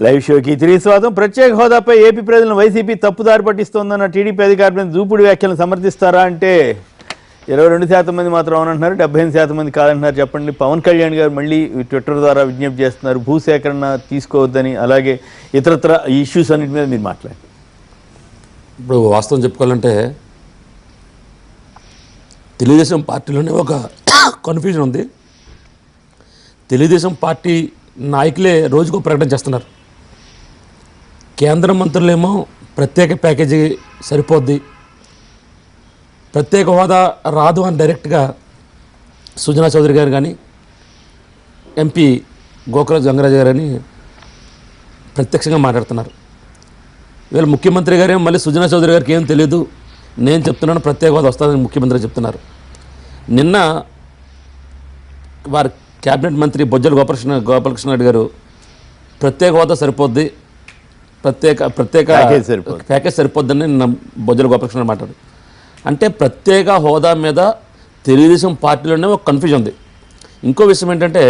Live షోకి తిరిగి స్వాగతం. ప్రత్యేక హోదాపై ఏపీ ప్రజలను వైసీపీ తప్పుదారి పట్టిస్తోందన్న టీడీపీ అధికారులను దూపుడు వ్యాఖ్యలను సమర్థిస్తారా అంటే 22% మంది మాత్రం అవునంటున్నారు, 78% మంది కాదంటున్నారు. చెప్పండి. పవన్ కళ్యాణ్ గారు మళ్ళీ ట్విట్టర్ ద్వారా విజ్ఞప్తి చేస్తున్నారు భూసేకరణ తీసుకోవద్దని, అలాగే ఇతరత్ర ఇష్యూస్ అన్నిటి మీద మీరు మాట్లాడారు. ఇప్పుడు వాస్తవం చెప్పుకోవాలంటే తెలుగుదేశం పార్టీలోనే ఒక కన్ఫ్యూజన్ ఉంది. తెలుగుదేశం పార్టీ నాయకులే రోజుకో ప్రకటన చేస్తున్నారు. కేంద్ర మంత్రులేమో ప్రత్యేక ప్యాకేజీ సరిపోద్ది, ప్రత్యేక హోదా రాదు అని డైరెక్ట్గా సుజనా చౌదరి గారు కానీ ఎంపీ గోకుల గంగరాజు గారు అని ప్రత్యక్షంగా మాట్లాడుతున్నారు. వీళ్ళు ముఖ్యమంత్రి గారే మళ్ళీ సుజనా చౌదరి గారికి ఏం తెలియదు, నేను చెప్తున్నాను ప్రత్యేక హోదా వస్తుందని ముఖ్యమంత్రి చెప్తున్నారు. నిన్న వారి క్యాబినెట్ మంత్రి బొజ్జల గోపాలకృష్ణ రెడ్డి గారు ప్రత్యేక హోదా సరిపోద్ది, ప్రత్యేక ప్యాకేజ్ సరిపోద్దని నిన్న బొజ్జల గోపాలకృష్ణ మాట్లాడు. అంటే ప్రత్యేక హోదా మీద తెలుగుదేశం పార్టీలోనే ఒక కన్ఫ్యూజన్ ఉంది. ఇంకో విషయం ఏంటంటే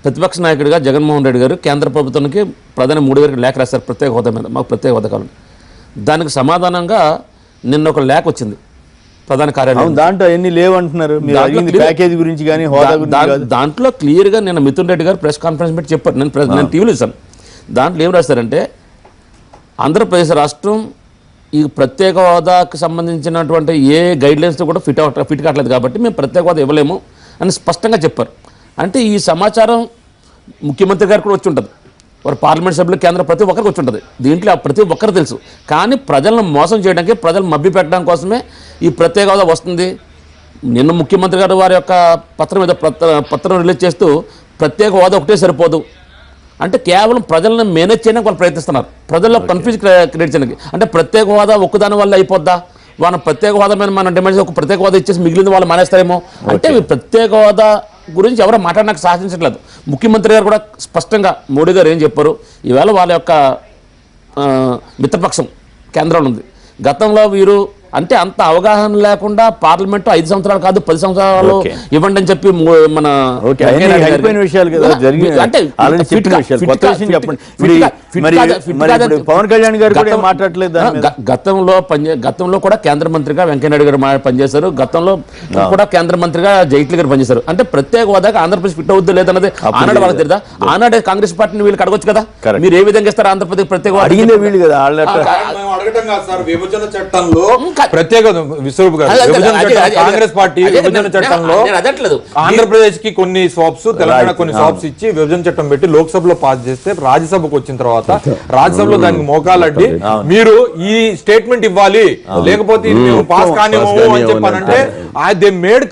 ప్రతిపక్ష నాయకుడిగా జగన్మోహన్ రెడ్డి గారు కేంద్ర ప్రభుత్వానికి ప్రధాని మోడీ గారికి లేఖ రాశారు ప్రత్యేక హోదా మీద, మాకు ప్రత్యేక హోదా కావాలి. దానికి సమాధానంగా నిన్న ఒక లేఖ వచ్చింది ప్రధాన కార్యాలయం. దాంట్లో ఎన్ని లేవంటున్నారు, ప్యాకేజీ గురించి కానీ హోదా గురించి. దాంట్లో క్లియర్గా నిన్న మిథున్ రెడ్డి గారు ప్రెస్ కాన్ఫరెన్స్ పెట్టి చెప్పారు. నేను టీవీలో ఇస్తాను. దాంట్లో ఏం రాశారంటే ఆంధ్రప్రదేశ్ రాష్ట్రం ఈ ప్రత్యేక హోదాకు సంబంధించినటువంటి ఏ గైడ్లైన్స్తో కూడా ఫిట్ కావట్లేదు కాబట్టి మేము ప్రత్యేక హోదా ఇవ్వలేము అని స్పష్టంగా చెప్పారు. అంటే ఈ సమాచారం ముఖ్యమంత్రి గారికి కూడా వచ్చి ఉంటుంది, వారు పార్లమెంట్ సభ్యులు కేంద్ర ప్రతి ఒక్కరికి వచ్చి ఉంటుంది. దీంట్లో ప్రతి ఒక్కరు తెలుసు. కానీ ప్రజలను మోసం చేయడానికి, ప్రజలు మభ్య పెట్టడం కోసమే ఈ ప్రత్యేక హోదా వస్తుంది. నిన్న ముఖ్యమంత్రి గారు వారి యొక్క పత్రం మీద పత్రం రిలీజ్ చేస్తూ ప్రత్యేక హోదా ఒకటే సరిపోదు అంటే కేవలం ప్రజలను మేనేజ్ చేయడానికి వాళ్ళు ప్రయత్నిస్తున్నారు, ప్రజల్లో కన్ఫ్యూజ్ క్రియేట్ చేయడానికి. అంటే ప్రత్యేక హోదా ఒక్కదాని వల్ల అయిపోద్దా, వాళ్ళ ప్రత్యేక హోదా మీద మనం డిమాండ్ ఒక ప్రత్యేక హోదా ఇచ్చేసి మిగిలింది వాళ్ళు మానేస్తారేమో. అంటే ప్రత్యేక హోదా గురించి ఎవరో మాట్లాడడానికి సాధించట్లేదు. ముఖ్యమంత్రి గారు కూడా స్పష్టంగా మోడీ గారు ఏం చెప్పారు, ఈవేళ వాళ్ళ యొక్క మిత్రపక్షం కేంద్రంలో ఉంది. గతంలో వీరు అంటే అంత అవగాహన లేకుండా పార్లమెంట్ 5 సంవత్సరాలు కాదు 10 సంవత్సరాలు ఇవ్వండి అని చెప్పి మన పవన్ కళ్యాణ్ గారు మాట్లాడలేదు. గతంలో కూడా కేంద్ర మంత్రిగా వెంకయ్యనాయుడు గారు పనిచేశారు, గతంలో కూడా కేంద్ర మంత్రిగా జైట్లీ గారు పనిచేశారు. అంటే ప్రత్యేక హోదాకి ఆంధ్రప్రదేశ్ ఫిట్ అవుద్ది లేదన్నది ఆనాడు వాళ్ళకి తెలియదా? ఆనాడే కాంగ్రెస్ పార్టీని వీళ్ళు అడగొచ్చు కదా, మీరు ఏ విధంగా ఇస్తారు ఆంధ్రప్రదేశ్ ప్రత్యేక హోదా అడిగిందే వీళ్ళు కదా. విభజన చట్టంలో ప్రత్యేక కాంగ్రెస్ పార్టీ విభజన చట్టంలో ఆంధ్రప్రదేశ్ కి కొన్ని స్వాప్స్, తెలంగాణ కొన్ని స్వాప్స్ ఇచ్చి విభజన చట్టం పెట్టి లోక్సభలో పాస్ చేస్తే రాజ్యసభకు వచ్చిన తర్వాత రాజ్యసభలో దానికి మోకాలడ్డి మీరు ఈ స్టేట్మెంట్ ఇవ్వాలి లేకపోతే మేము పాస్ కానివ్వము అని చెప్పానంటే they made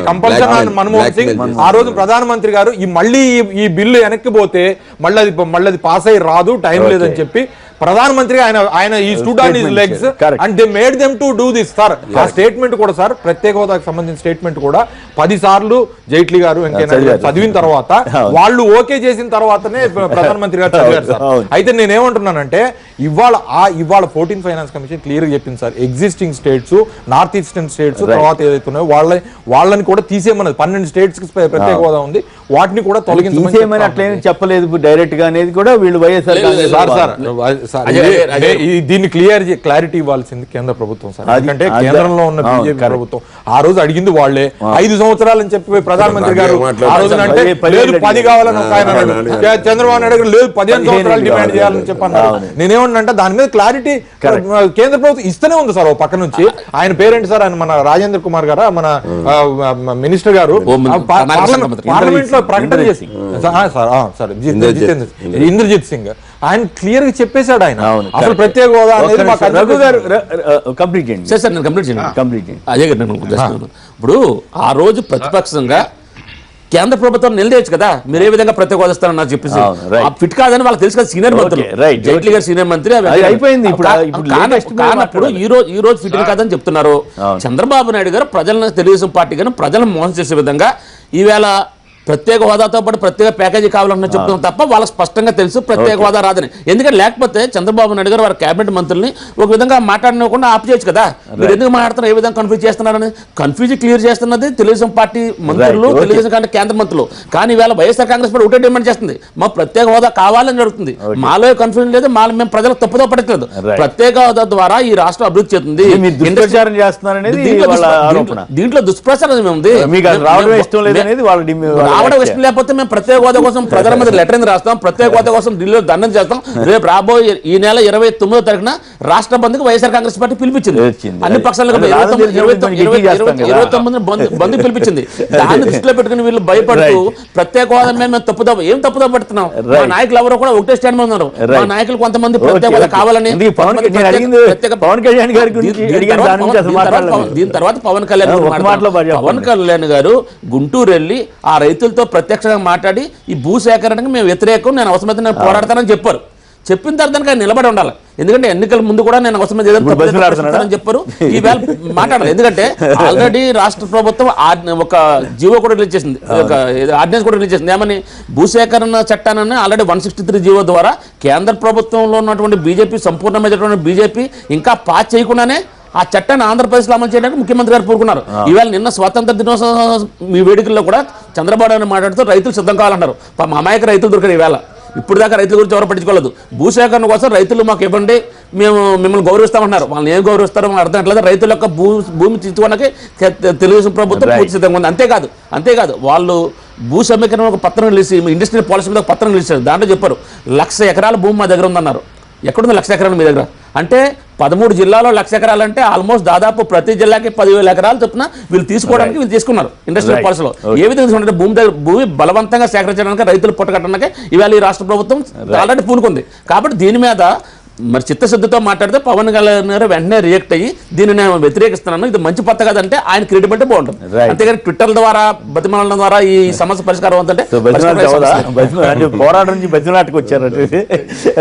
compulsion on Manmohan Singh. ఆ రోజు ప్రధానమంత్రి గారు మళ్ళీ ఈ బిల్లు వెనక్కి పోతే మళ్ళీ అది పాస్ అయ్యి రాదు, టైం లేదని చెప్పి ప్రధానమంత్రి ఆయన ఈ stood on his legs and they made them to do this sir. ఆ స్టేట్మెంట్ కూడా సార్ ప్రత్యేక హోదాకు సంబంధించిన స్టేట్మెంట్ కూడా 10 సార్లు జైట్లీ గారు వెంకయ్య చదివిన తర్వాత వాళ్ళు ఓకే చేసిన తర్వాతనే ప్రధానమంత్రి గారు చదివారు సార్. అయితే నేనేమంటున్నానంటే ఇవాళ 14th ఫైనాన్స్ కమిషన్ క్లియర్ గా చెప్పింది sir, existing states, north eastern states తర్వాత ఏదైతే ఉన్నాయో వాళ్ళని కూడా తీసేయమన్నది. 12 స్టేట్స్ కి ప్రత్యేక హోదా ఉంది, వాటిని కూడా తొలగించమని అట్లేమి చెప్పలేదు డైరెక్ట్ గా అనేది కూడా వీళ్ళు వైఎస్ఆర్ దీన్ని క్లారిటీ ఇవ్వాల్సింది కేంద్ర ప్రభుత్వం సార్. ఎందుకంటే కేంద్రంలో ఉన్న బీజేపీ ప్రభుత్వం ఆ రోజు అడిగింది వాళ్లే 5 సంవత్సరాలు అని చెప్పి ప్రధానమంత్రి గారు ఆ రోజు అంటే లేదు 10 కావాలని ఒక ఆయన అన్నాడు, చంద్రబాబు నాయుడు గారు లేదు 15 సంవత్సరాలు డిమాండ్ చేయాలని చెప్పన్నారు. నేనేమన్నా దాని మీద క్లారిటీ కేంద్ర ప్రభుత్వం ఇస్తూనే ఉంది సార్. ఓ పక్క నుంచి ఆయన పేరెంట్ సార్, ఆయన మన రాజేంద్ర కుమార్ గారు మన మినిస్టర్ గారు పార్లమెంట్ లో ప్రకటన చేసి ఇంద్రజిత్ సింగ్ ఆయన క్లియర్ గా చెప్పేశాడు. ఆయన అసలు ప్రత్యేక హోదా ఇప్పుడు ఆ రోజు ప్రతిపక్షంగా కేంద్ర ప్రభుత్వం నిలదేయచ్చు కదా, మీరు ఏ విధంగా ప్రత్యేక హోదా ఇస్తారని నాకు చెప్పేసి ఫిట్ కాదని వాళ్ళకి తెలుసు కదా. సీనియర్ మంత్రులు జైట్లీ గారు సీనియర్ మంత్రి అయిపోయింది. కానప్పుడు ఈ రోజు ఫిట్ కాదని చెప్తున్నారు. చంద్రబాబు నాయుడు గారు ప్రజలను తెలుగుదేశం పార్టీ గారు ప్రజలను మోసం చేసే విధంగా ఈవేళ ప్రత్యేక హోదాతో పాటు ప్రత్యేక ప్యాకేజీ కావాలన్న చెప్తున్నాం తప్ప వాళ్ళకి స్పష్టంగా తెలుసు ప్రత్యేక హోదా రాదని. ఎందుకంటే లేకపోతే చంద్రబాబు నాయుడు గారు వారి కేబినెట్ మంత్రుల్ని ఒక విధంగా మాట్లాడకుండా ఆప్ చేయొచ్చు కదా. మీరు ఎందుకు మాట్లాడుతున్నారు, ఏ విధంగా కన్ఫ్యూజ్ చేస్తున్నారని? కన్ఫ్యూజ్ క్లియర్ చేస్తున్నది తెలుగుదేశం పార్టీ మంత్రులు, తెలుగుదేశం కంటే కేంద్ర మంత్రులు. కానీ ఇవాళ వైఎస్ఆర్ కాంగ్రెస్ పార్టీ ఒకటే డిమాండ్ చేస్తుంది, మా ప్రత్యేక హోదా కావాలని జరుగుతుంది. మాలో కన్ఫ్యూజన్ లేదు, మేము ప్రజలకు తప్పుదో పడట్లేదు. ప్రత్యేక హోదా ద్వారా ఈ రాష్ట్రం అభివృద్ధి చెందుతుంది. దీంట్లో దుష్ప్రచారం ఉంది. రావడం ఇష్టం లేకపోతే మేము ప్రత్యేక హోదా కోసం ప్రజల మీద లెటర్ రాస్తాం, ప్రత్యేక హోదా కోసం ఢిల్లీలో దండం చేస్తాం. రేపు రాబోయే ఈ నెల 29వ తారీఖున రాష్ట్ర బంద్కు వైఎస్ఆర్ కాంగ్రెస్ పార్టీ పిలిపించింది. అన్ని పక్షాలకు 29 బంద్ పిలిపించింది. దాన్ని దృష్టిలో పెట్టుకుని వీళ్ళు భయపడుతూ ప్రత్యేక హోదా మేము ఏం తప్పుదో పడుతున్నాం. మా నాయకులు ఎవరో కూడా ఒకటే స్టాండ్ మీద ఉన్నారు. మా నాయకులు కొంతమంది ప్రత్యేక హోదా కావాలని. దీని తర్వాత పవన్ కళ్యాణ్ గారు గుంటూరు వెళ్ళి ఆ రైతులతో ప్రత్యక్షంగా మాట్లాడి ఈ భూ సేకరణకు మేము వ్యతిరేకం, నేను అవసరమైతే నేను పోరాడతానని చెప్పారు. చెప్పిన తర్వాత నిలబడి ఉండాలి. ఎందుకంటే ఎన్నికల ముందు కూడా నేను అవసరమైతే ఏదైనా చెప్పారు, ఈవేళ మాట్లాడాలి. ఎందుకంటే ఆల్రెడీ రాష్ట్ర ప్రభుత్వం ఒక జీవో కూడా రిలీజ్ చేసింది, ఒక ఆర్డినెన్స్ కూడా రిలీజ్ చేసింది. ఏమని? భూసేకరణ చట్టాన్ని ఆల్రెడీ 163 జీవో ద్వారా కేంద్ర ప్రభుత్వంలో ఉన్నటువంటి బీజేపీ, సంపూర్ణమైనటువంటి బీజేపీ ఇంకా పాస్ చేయకుండానే ఆ చట్టాన్ని ఆంధ్రప్రదేశ్లో అమలు చేయడానికి ముఖ్యమంత్రి గారు కోరుకున్నారు. ఈవేళ నిన్న స్వాతంత్ర దినోత్సవం మీ వేడుకల్లో కూడా చంద్రబాబు నాయుడు మాట్లాడుతూ రైతులు సిద్ధం కావాలన్నారు. మా అమాయక రైతులు దొరికారు. ఈవేళ ఇప్పుడు దాకా రైతుల గురించి ఎవరు పట్టించుకోలేదు. భూసేకరణ కోసం రైతులు మాకు ఇవ్వండి, మేము మిమ్మల్ని గౌరవిస్తామన్నారు. వాళ్ళని ఏం గౌరవిస్తారో మాకు అర్థం కావట్లేదు. రైతుల యొక్క భూమి తీసుకోవడానికి తెలుగుదేశం ప్రభుత్వం పూర్తి సిద్ధంగా ఉంది. అంతేకాదు వాళ్ళు భూ సమీకరణ ఒక పత్రం రిలీజ్, ఇండస్ట్రియల్ పాలసీ మీద ఒక పత్రం రిలీజ్ చేశారు. దాంట్లో చెప్పారు 1,00,000 ఎకరాల భూమి మా దగ్గర ఉందన్నారు. ఎక్కడుంది 1,00,000 ఎకరాలు మీ దగ్గర? అంటే 13 జిల్లాలో 1,00,000 ఎకరాలు అంటే ఆల్మోస్ట్ దాదాపు ప్రతి జిల్లాకి 10,000 ఎకరాలు చొప్పున వీళ్ళు తీసుకోవడానికి వీళ్ళు తీసుకున్నారు ఇండస్ట్రియల్ పాలసీలో. ఏ విధంగా భూమి బలవంతంగా సేకరించడానికి, రైతులు పుట్టకట్టడానికి ఇవాళ ఈ రాష్ట్ర ప్రభుత్వం ఆల్రెడీ పూనుకుంది. కాబట్టి దీని మీద మరి చిత్తశుద్ధితో మాట్లాడితే పవన్ కళ్యాణ్ గారు వెంటనే రియాక్ట్ అయ్యి దీన్ని నేను వ్యతిరేకిస్తున్నాను, ఇది మంచి పత్త కాదంటే ఆయన క్రెడిబిలిటీ బాగుంటుంది. అంతేగాని ట్విట్టర్ ద్వారా బతిమాలడం ద్వారా ఈ సమస్య పరిష్కారం అవుతుంటే పోరాటం నుంచి బతిమాటకు వచ్చారు.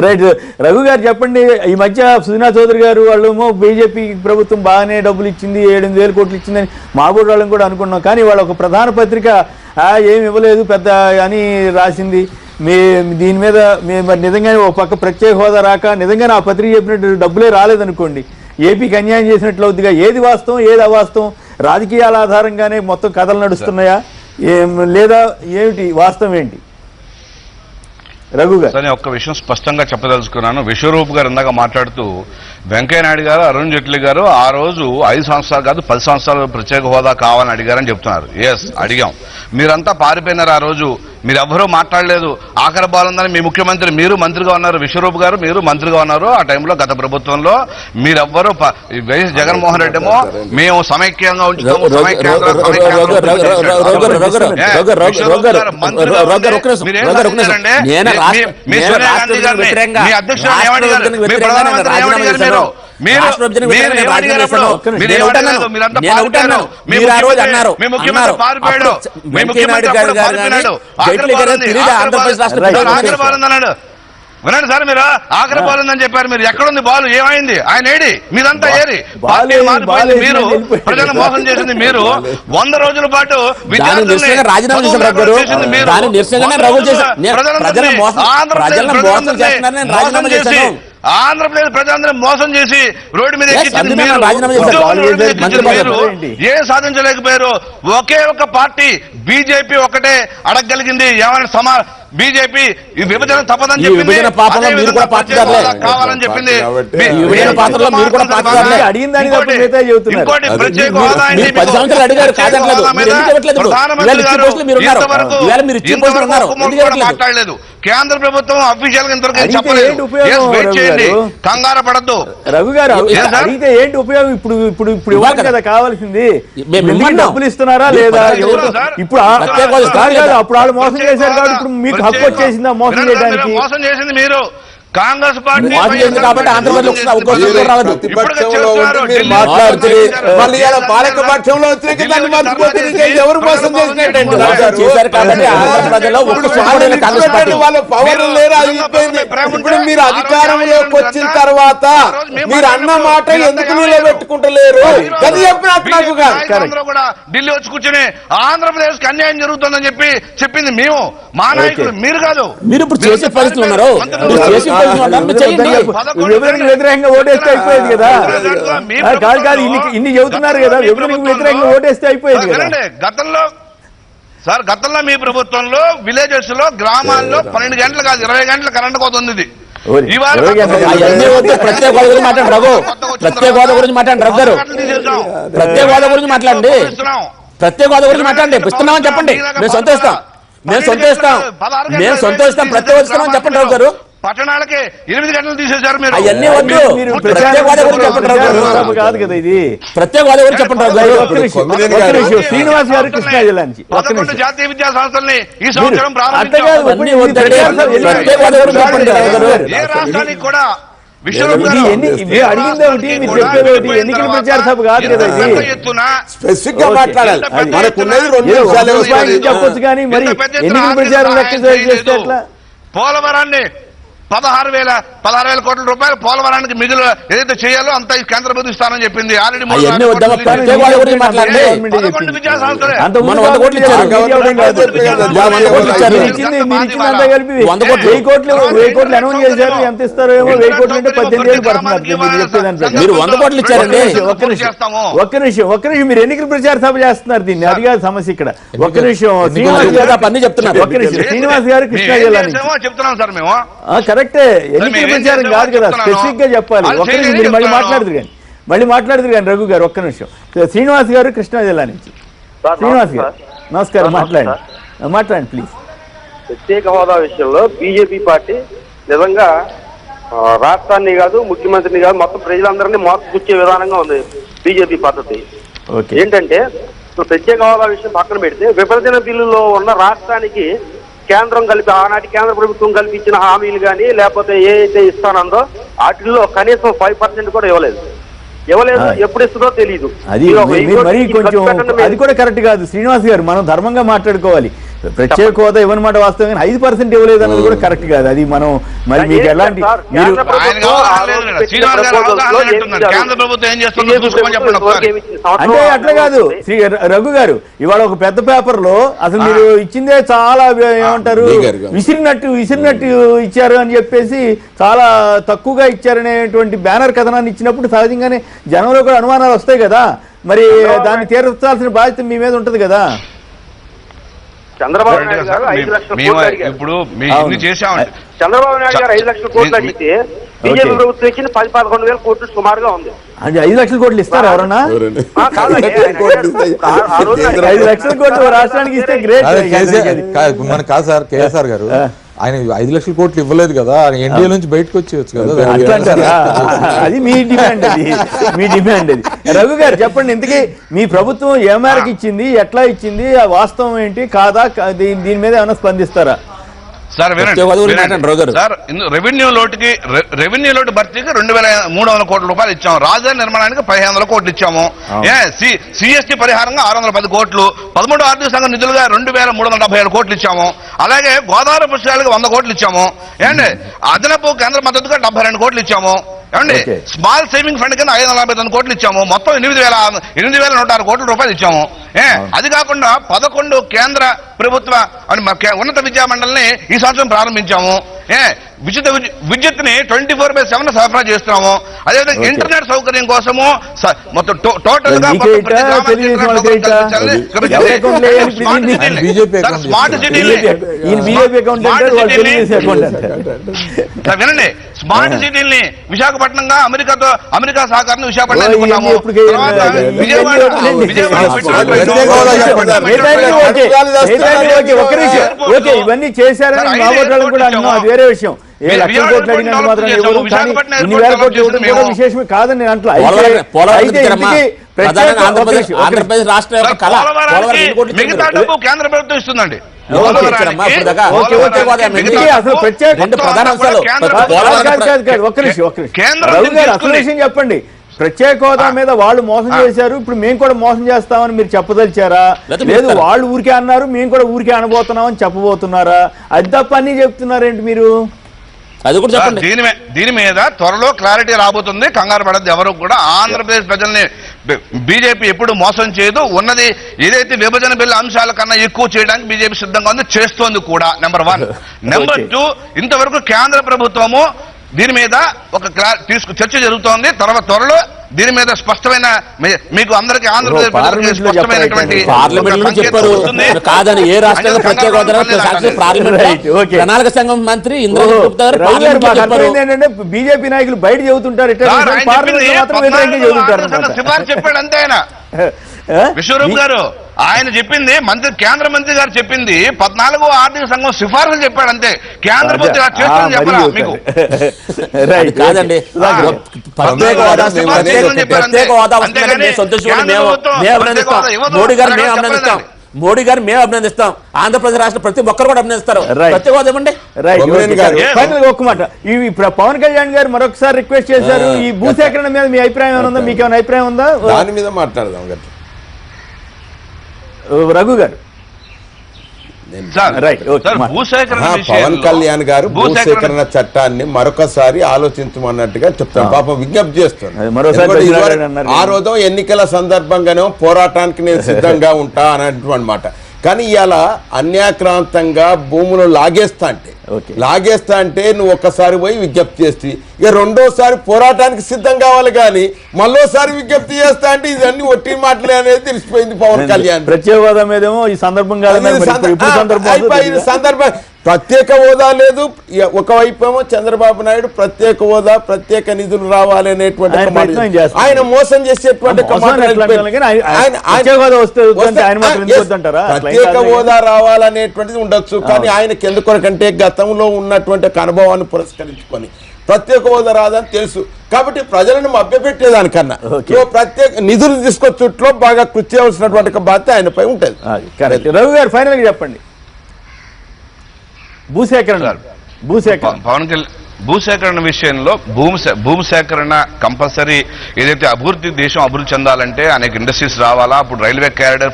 రైట్, రఘు గారు చెప్పండి. ఈ మధ్య సుజనా చౌదరి గారు వాళ్ళేమో బీజేపీ ప్రభుత్వం బాగానే డబ్బులు ఇచ్చింది, 8,000 కోట్లు ఇచ్చిందని మాబోడు వాళ్ళని కూడా అనుకున్నాం. కానీ వాళ్ళు ఒక ప్రధాన పత్రిక ఏమి ఇవ్వలేదు పెద్ద అని రాసింది. దీని మీద మరి నిజంగానే ఒక పక్క ప్రత్యేక హోదా రాక నిజంగానే ఆ పత్రిక చెప్పినట్టు డబ్బులే రాలేదనుకోండి, ఏపీకి అన్యాయం చేసినట్లు అవుతుందిగా. ఏది వాస్తవం, ఏది అవాస్తవం? రాజకీయాల ఆధారంగానే మొత్తం కథలు నడుస్తున్నాయా లేదా ఏమిటి వాస్తవం ఏంటి? రఘు గారు ఒక్క విషయం స్పష్టంగా చెప్పదలుచుకున్నాను. విశ్వరూప్ గారు ఇందాక మాట్లాడుతూ వెంకయ్యనాయుడు గారు, అరుణ్ జైట్లీ గారు ఆ రోజు 5 సంవత్సరాలు కాదు 10 సంవత్సరాలు ప్రత్యేక హోదా కావాలని అడిగారని చెప్తున్నారు. ఎస్, అడిగాం. మీరంతా పారిపోయినారు. ఆ రోజు మీరెవ్వరూ మాట్లాడలేదు. ఆఖరి బాగుందని మీ ముఖ్యమంత్రి, మీరు మంత్రిగా ఉన్నారు, విశ్వరూప్ గారు మీరు మంత్రిగా ఉన్నారు ఆ టైంలో గత ప్రభుత్వంలో. మీరెవ్వరూ జగన్మోహన్ రెడ్డి ఏమో మేము సమైక్యంగా ఉంచుతాము, వినండి సార్, మీరు ఆఖరి బాల్ ఉందని చెప్పారు. మీరు ఎక్కడుంది బాల్? ఏమైంది? ఆయన ఏడి? మీరంతా ఏరి? మీరు ప్రజలను మోసం చేసింది మీరు. 100 రోజుల పాటు ఆంధ్రప్రదేశ్ ప్రజలందరూ మోసం చేసి రోడ్డు మీద ఏ సాధించలేకపోయారు. ఒకే ఒక పార్టీ బీజేపీ ఒకటే అడగగలిగింది. ఏమైనా బీజేపీ ఈ విభజన తప్పదని చెప్పింది, కావాలని చెప్పింది. ఇంకోటి ప్రత్యేక హోదా మాట్లాడలేదు. కేంద్ర ప్రభుత్వం అఫీషియల్ గా ఇంతవరకు చెప్పలేదు. కంగారు పడద్దు. రఘు గారు అడిగితే ఏంటి ఉపయోగం? ఇప్పుడు ఇవ్వాలి కదా కావాల్సింది. డబ్బులు ఇస్తున్నారా లేదా? ఇప్పుడు అప్పుడు వాళ్ళు మోసం చేశారు కాబట్టి ఇప్పుడు మీకు హక్కు వచ్చేసిందా మోసం చేయడానికి? మోసం చేసింది మీరు. కాంగ్రెస్ పార్టీ మాకు ఎందుకు కాబట్టి ఆంధ్రప్రదేశ్ రావద్దు. ప్రతిపక్షంలో ఉండి మీరు మాట్లాడుతూ మళ్ళీ ఇలా పాలక పక్షంలో వచ్చి దాన్ని మర్చిపోతే ఎవరు మోసం చేసినట్టండి చేశారు కాబట్టి ఆంధ్రప్రదేశ్లో ఒక్క సోమవారం కాంగ్రెస్ పార్టీ వాళ్ళ పవర్ లేరు అయిపోయింది. ఇప్పుడు మీరు అధికారంలోకి వచ్చిన తర్వాత మీరు అన్న మాట ఎందుకు నిలబెట్టుకుంటలేరు అది చెప్పినట్టు నాకు అందరూ కూడా ఢిల్లీ వచ్చి కూర్చొని ఆంధ్రప్రదేశ్ కి అన్యాయం జరుగుతుందని చెప్పింది మేము, మా నాయకులు, మీరు కాదు. మీరు ఇప్పుడు చేసే పరిస్థితులు ఉన్నారు, చేసే పరిస్థితులు ఉన్నారు, మీరు చేయండి. విభజనకు వ్యతిరేకంగా ఓటేస్తే అయిపోయేది కదా. కాదు కాదు ఇన్ని చెబుతున్నారు కదా, విభజనకు వ్యతిరేకంగా ఓటేస్తే అయిపోయేది కదా. గతంలో మీ ప్రభుత్వంలో విలేజెస్ లో గ్రామాల్లో 12 గంటలు కాదు 20 గంటల కరెంట్ కోత ఉంది. అవన్నీ వద్దు, ప్రత్యేక హోదా గురించి మాట్లాడండి రఘు, ప్రత్యేక హోదా గురించి మాట్లాడండి రఘు గారు, ప్రత్యేక హోదా గురించి మాట్లాడండి, ప్రత్యేక హోదా గురించి మాట్లాడండి. ఇస్తున్నామని చెప్పండి, మేము సంతోషిస్తాం, మేము సంతోషిస్తాం, మేము సంతోషిస్తాం, ప్రత్యేక ఇస్తున్నామని చెప్పండి రఘు గారు. పట్టణాలకి 8 గంటలు తీసేశారు మీరు. అవన్నీ వద్దు, ప్రత్యేక హోదా గురించి చెప్పండి రఘు గారు. కాదు కదా ఇది ప్రత్యేక హోదా గురించి చెప్పండి రఘు గారు. శ్రీనివాస్ గారు కృష్ణా జిల్లా నుంచి 11 జాతీయ విద్యా సంస్థల్ని ఈ సంవత్సరం ప్రారంభించారు. ప్రత్యేక హోదా గురించి చెప్పండి రఘు గారు. ఏ రాష్ట్రానికి కూడా అడిగింది ఒకటి, మీరు చెప్పేది ఒకటి. ఎన్నికల ప్రచార సభ కాదు కదా ఇది. స్పెసిఫిక్ గా మాట్లాడాలి. మనకున్నది 2 నిమిషాలే చెప్పొచ్చు కానీ మరి ఎన్నికల ప్రచారం లెక్క చేస్తే ఎట్లా? పోలవరాన్ని 16,000 కోట్ల రూపాయలు పోలవరానికి మిగులు ఏదైతే చేయాలో అంత ఈ కేంద్ర ప్రభుత్వం ఇస్తానని చెప్పింది. ఆల్రెడీ 11 విద్యా సంస్థలే వెయ్యి కోట్లు అనౌన్స్ చేశారు. ఎంత ఇస్తారో ఏమో, 1000 కోట్లు అంటే 18 ఏళ్ళు పడుతున్నారు. మీరు 100 కోట్లు ఇచ్చారండి. ఒక్క నిమిషం మీరు ఎన్నికల ప్రచార సభ చేస్తున్నారు. దీన్ని అది కాదు సమస్య ఇక్కడ. ఒక్క నిమిషం శ్రీనివాస్ గారు కృష్ణా జిల్లా నుంచి చెప్తున్నాం సార్ మేము. కరెక్టే, ఎన్నికల ప్రచారం కాదు కదా, స్పెసిఫిక్ గా చెప్పాలి. ఒక్క నిమిషం మీరు మళ్ళీ మాట్లాడుతురు కానీ రఘు గారు ఒక్క నిమిషం. శ్రీనివాస్ గారు కృష్ణా జిల్లా నుంచి. శ్రీనివాస్ గారు నమస్కారం, మాట్లాడండి ప్లీజ్. ప్రత్యేక హోదా విషయంలో బీజేపీ పార్టీ నిజంగా రాష్ట్రాన్ని కాదు, ముఖ్యమంత్రిని కాదు, మొత్తం ప్రజలందరినీ మోసపుచ్చే విధానంగా ఉంది బీజేపీ పద్ధతి. ఏంటంటే ఇప్పుడు ప్రత్యేక హోదా విషయం పక్కన పెడితే విభజన బిల్లులో ఉన్న రాష్ట్రానికి కేంద్రం కలిపి ఆనాటి కేంద్ర ప్రభుత్వం కల్పించిన హామీలు కానీ లేకపోతే ఏ అయితే ఇస్తానందో వాటిల్లో కనీసం 5% కూడా ఇవ్వలేదు. ఎప్పుడు ఇస్తుందో తెలియదు. అది మరి కొంచెం అది కూడా కరెక్ట్ కాదు శ్రీనివాస్ గారు. మనం ధర్మంగా మాట్లాడుకోవాలి. ప్రత్యేక హోదా ఇవ్వనమాట వాస్తవం, కానీ 5% ఇవ్వలేదు అన్నది కూడా కరెక్ట్ కాదు. అది మనం మరి మీకు ఎలాంటి అంటే అట్లా కాదు రఘు గారు. ఇవాళ ఒక పెద్ద పేపర్ లో అసలు మీరు ఇచ్చిందే చాలా ఏమంటారు విసిరినట్టు ఇచ్చారు అని చెప్పేసి, చాలా తక్కువగా ఇచ్చారనేటువంటి బ్యానర్ కథనాన్ని ఇచ్చినప్పుడు సహజంగానే జనంలో కూడా అనుమానాలు వస్తాయి కదా. మరి దాన్ని తీర్చాల్సిన బాధ్యత మీ మీద ఉంటది కదా. చంద్రబాబు నాయుడు గారు 5 లక్షల కోట్లు అడిగారు. ఇప్పుడు చంద్రబాబు నాయుడు గారు 5 లక్షల కోట్లు అడిగితే బీజేపీ ప్రభుత్వం ఇచ్చింది 10-11 కోట్లు సుమారుగా ఉంది. అంటే 5 లక్షల కోట్లు ఇస్తారా ఎవరన్నా? 5 లక్షల కోట్లు రాష్ట్రానికి ఇస్తే గ్రేట్. మన కాదు సార్, కేఎస్ఆర్ గారు ఆయన 5 లక్షల కోట్లు ఇవ్వలేదు కదా, ఎన్డీఏ నుంచి బయటకు వచ్చేయచ్చు కదా. అది మీ డిమాండ్ అది. రఘు గారు చెప్పండి, ఇంతకీ మీ ప్రభుత్వం ఏ మేరకు ఇచ్చింది, ఎట్లా ఇచ్చింది, ఆ వాస్తవం ఏంటి కాదా, దీని మీద ఏమైనా స్పందిస్తారా? సార్ రెవెన్యూ లోటు భర్తీకి 2,300 కోట్ల రూపాయలు ఇచ్చాము. రాజధాని నిర్మాణానికి 1,500 కోట్లు ఇచ్చాము. సిఎస్టీ పరిహారంగా 610 కోట్లు, 13 ఆర్థిక సంఘం నిధులుగా 2,377 కోట్లు ఇచ్చాము. అలాగే గోదావరి పుష్కరాలకు 100 కోట్లు ఇచ్చాము. ఏండి అదనపు కేంద్ర మద్దతుగా 72 కోట్లు ఇచ్చాము. ఏమండి స్మాల్ సేవింగ్ ఫండ్ కింద 549 కోట్లు ఇచ్చాము. మొత్తం 8,106 కోట్ల రూపాయలు ఇచ్చాము. అది కాకుండా 11 కేంద్ర ప్రభుత్వ ఉన్నత విద్యా మండలిని ఈ సంవత్సరం ప్రారంభించాము. ఉచిత విద్యుత్ని 24/7 సరఫరా చేస్తున్నాము. అదేవిధంగా ఇంటర్నెట్ సౌకర్యం కోసము మొత్తం టోటల్ గా స్మార్ట్ సిటీని వినండి, స్మార్ట్ సిటీని విశాఖపట్నంగా అమెరికా సహకారాన్ని విశాఖపట్నం ఇవన్నీ చేశారని మాట్లాడడం కూడా అది వేరే విషయం. 1 లక్షల కోట్లు అడిగినంత మాత్రం ఎవరు, కానీ 1,000 కోట్లు ఇవ్వడం కూడా విశేషమే కాదని నేను అంటా. మిగతా డబ్బు కేంద్ర ప్రభుత్వం ఇస్తుందండి. అసలు ప్రత్యేక రెండు ప్రధాన అంశాలు అసలు విషయం చెప్పండి. ప్రత్యేక హోదా మీద వాళ్ళు మోసం చేశారు, ఇప్పుడు మేము కూడా మోసం చేస్తామని మీరు చెప్పదలిచారా? లేదు వాళ్ళు ఊరికే అన్నారు, మేము కూడా ఊరికే అనబోతున్నామని చెప్పబోతున్నారా? అది తప్ప అన్ని చెప్తున్నారేంటి మీరు? అది కూడా చెప్పండి. దీని మీద త్వరలో క్లారిటీ రాబోతుంది, కంగారు పడద్దు ఎవరు కూడా. ఆంధ్రప్రదేశ్ ప్రజల్ని బీజేపీ ఎప్పుడు మోసం చేయదు. ఉన్నది ఏదైతే విభజన బిల్లు అంశాల కన్నా ఎక్కువ చేయడానికి బీజేపీ సిద్ధంగా ఉంది, చేస్తోంది కూడా. నెంబర్ 1. నెంబర్ 2, ఇంతవరకు కేంద్ర ప్రభుత్వము దీని మీద ఒక చర్చ జరుగుతోంది. తర్వాత త్వరలో దీని మీద స్పష్టమైన మీకు అందరికీ ఆంధ్రప్రదేశ్ స్పష్టమైనటువంటి కాదని ఏ రాష్ట్రంలో ప్రత్యేక ప్రణాళిక సంఘం మంత్రి ఏంటంటే బీజేపీ నాయకులు బయట చెబుతుంటారు, సిఫార్సు చెప్పాడు అంతే ఆయన. విశ్వరూప్ గారు ఆయన చెప్పింది కేంద్ర మంత్రి గారు చెప్పింది 14వ ఆర్థిక సంఘం సిఫార్సులు చెప్పాడు అంతే. కేంద్ర మంత్రి చేస్తారని చెప్పరా మీకు? కాదండి, మోడీ గారు మేము అభినందిస్తాం, ఆంధ్రప్రదేశ్ రాష్ట్ర ప్రతి ఒక్కరు కూడా అభినందిస్తారు. ప్రత్యేక హోదా ఇవ్వండి. ఒక్క మాట, ఇవి పవన్ కళ్యాణ్ గారు మరొకసారి రిక్వెస్ట్ చేశారు. ఈ భూసేకరణ మీద మీ అభిప్రాయం ఏమైనా ఉందా? మీకు ఏమైనా అభిప్రాయం ఉందా? దాని మీద మాట్లాడదాం రఘు గారు. పవన్ కళ్యాణ్ గారు భూసేకరణ చట్టాన్ని మరొకసారి ఆలోచించమన్నట్టుగా చెప్తాను. పాపం విజ్ఞప్తి చేస్తాను. ఆ రోజు ఎన్నికల సందర్భంగానే పోరాటానికి నేను సిద్ధంగా ఉంటా అన్నటువంటి మాట. కానీ ఇలా అన్యాక్రాంతంగా భూములు లాగేస్తా అంటే నువ్వు ఒక్కసారి పోయి విజ్ఞప్తి చేస్తే ఇక రెండోసారి పోరాటానికి సిద్ధం కావాలి, కానీ మళ్ళోసారి విజ్ఞప్తి చేస్తా అంటే ఇదన్నీ ఒట్టి మాటలే అనేది తెలిసిపోయింది పవన్ కళ్యాణ్. ప్రత్యేక హోదా మీదేమో ఈ సందర్భం సందర్భం ప్రత్యేక హోదా లేదు. ఒకవైపు ఏమో చంద్రబాబు నాయుడు ప్రత్యేక హోదా, ప్రత్యేక నిధులు రావాలి అనేటువంటి ఆయన మోసం చేసేటువంటి ప్రత్యేక హోదా రావాలనేటువంటిది ఉండొచ్చు. కానీ ఆయనకి ఎందుకొరకంటే గతంలో ఉన్నటువంటి అనుభవాన్ని పురస్కరించుకొని ప్రత్యేక హోదా రాదని తెలుసు. కాబట్టి ప్రజలను మభ్యపెట్టేదానికన్నా ప్రత్యేక నిధులు తీసుకొచ్చుట్లో బాగా కృషి చేయవలసినటువంటి బాధ్యత ఆయనపై ఉంటుంది. రవి గారు ఫైనల్ గా చెప్పండి. భూసేకరణ విషయంలో భూమి సేకరణ కంపల్సరీ. ఏదైతే దేశం అభివృద్ధి చెందాలంటే అనేక ఇండస్ట్రీస్ రావాలా. అప్పుడు రైల్వే కారిడార్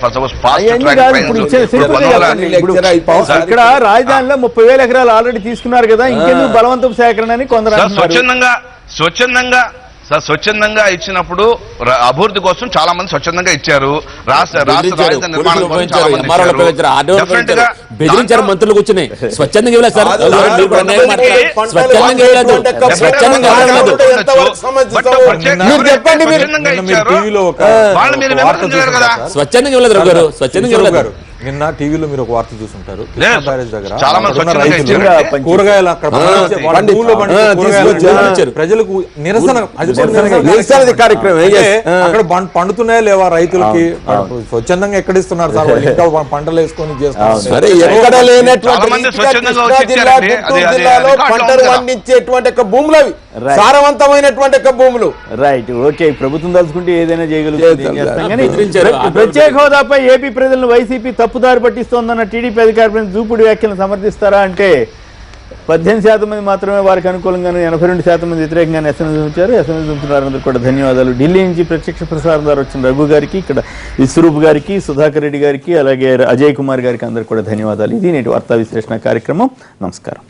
ఇక్కడ రాజధానిలో 30,000 ఎకరాలు ఆల్రెడీ తీసుకున్నారు కదా, ఇంకెందుకు బలవంతపు సేకరణ అని కొందరు స్వచ్ఛందంగా ఇచ్చినప్పుడు అభివృద్ధి కోసం చాలా మంది స్వచ్ఛందంగా ఇచ్చారు. బెదిరించారు మంత్రులు కూర్చుని. స్వచ్ఛందంగా ఇవ్వలేదు సార్, స్వచ్ఛందంగా ఇవ్వలేదు రఘు గారు, స్వచ్ఛందంగా ఇవ్వలేదు. నిన్న టీవీలో మీరు ఒక వార్త చూసుంటారు, కూరగాయల ప్రజలకు నిరసన కార్యక్రమం అక్కడ పండుతున్నాయా లేవా రైతులకి? స్వచ్ఛందంగా ఎక్కడిస్తున్నారు సార్? ఇంకా పంటలు వేసుకొని పంటలు పండించేటువంటి భూములు, అవి సారవంతమైనటువంటి భూములు. Right, okay. ప్రభుత్వం తలుచుకుంటే ఏదైనా చేయగలుగుతుంది. ప్రత్యేక హోదాపై ఏపీ ప్రజలను వైసీపీ తప్పుదారి పట్టిస్తోందన్న టీడీపీ అధికార ప్రతినిధి దూపుడు వ్యాఖ్యలను సమర్థిస్తారా అంటే 18% మంది మాత్రమే వారికి అనుకూలంగానే, 82% మంది వ్యతిరేకంగానే ఎస్ఎంఎస్ ఉంచారు. ఎస్ఎంఎస్ ఉంటున్నారందరూ కూడా ధన్యవాదాలు. ఢిల్లీ నుంచి ప్రత్యక్ష ప్రసారం ద్వారా వచ్చిన రఘు గారికి, ఇక్కడ విశ్వరూప్ గారికి, సుధాకర్ రెడ్డి గారికి, అలాగే అజయ్ కుమార్ గారికి అందరూ కూడా ధన్యవాదాలు. ఇది నేటి వార్తా విశ్లేషణ కార్యక్రమం. నమస్కారం.